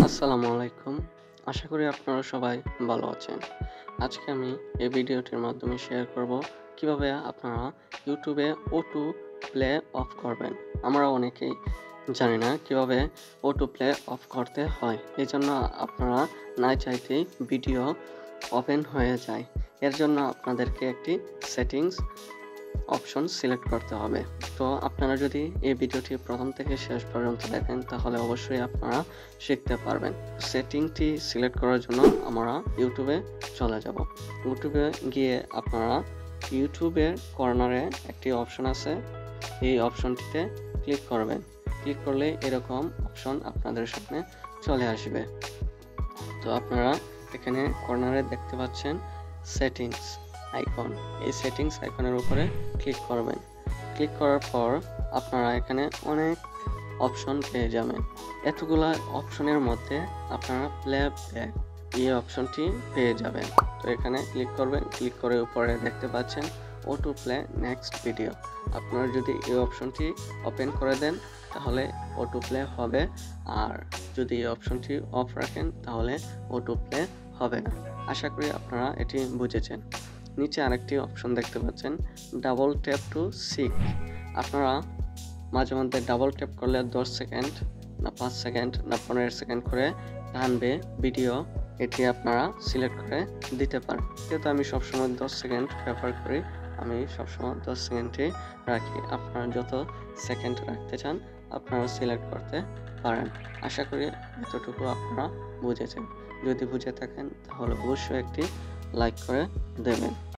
আসসালামু আলাইকুম। আশা করি আপনারা সবাই ভালো আছেন। আজকে আমি এই ভিডিওটির মাধ্যমে শেয়ার করব কিভাবে আপনারা YouTube A auto play of করবেন। আমরা অনেকেই জানি না কিভাবে অটো প্লে অফ করতে হয়। এজন্য আপনারা না চাইতেই ভিডিও ওপেন হয়ে যায়। এর জন্য আপনাদেরকে একটি সেটিংস অপশন সিলেক্ট করতে হবে। তো আপনারা যদি এই ভিডিওটি প্রথম থেকে শেষ পর্যন্ত দেখেন তাহলে অবশ্যই আপনারা শিখতে পারবেন। সেটিংটি সিলেক্ট করার জন্য আমরা ইউটিউবে চলে যাব। ইউটিউবে গিয়ে আপনারা ইউটিউবের কর্নারে একটি অপশন আছে, এই অপশনটিতে ক্লিক করবেন। ক্লিক করলে এরকম অপশন আপনাদের সামনে চলে আসবে। তো আপনারা এখানে কর্নারে দেখতে পাচ্ছেন সেটিংস আইকন। এই সেটিংস আইকনের উপরে ক্লিক করবেন। ক্লিক করার পর আপনারা এখানে অনেক অপশন পেয়ে যাবেন। এতগুলা অপশনের মধ্যে আপনারা প্লে ব্যাক এই অপশনটি পেয়ে যাবেন। তো এখানে ক্লিক করবেন। ক্লিক করে উপরে দেখতে পাচ্ছেন অটো প্লে নেক্সট ভিডিও। আপনারা যদি এই অপশনটি ওপেন করে দেন তাহলে অটো প্লে হবে, আর যদি এই অপশনটি অফ রাখেন তাহলে অটো প্লে হবে না। আশা করি আপনারা এটি বুঝেছেন। নিচে আরেকটি অপশন দেখতে পাচ্ছেন ডাবল ট্যাপ টু সিক। আপনারা মাঝে মধ্যে ডাবল ট্যাপ করলে 10 সেকেন্ড না 5 সেকেন্ড না 15 সেকেন্ড করে টানবে ভিডিও, এটি আপনারা সিলেক্ট করে দিতে পারেন। যেহেতু আমি সবসময় 10 সেকেন্ড প্রেফার করি, আমি সবসময় 10 সেকেন্ডই রাখি। আপনারা যত সেকেন্ড রাখতে চান আপনারা সিলেক্ট করতে পারেন। আশা করি এতটুকু আপনারা বুঝেছেন। যদি বুঝে থাকেন তাহলে অবশ্যই একটি লাইক করে দেবেন।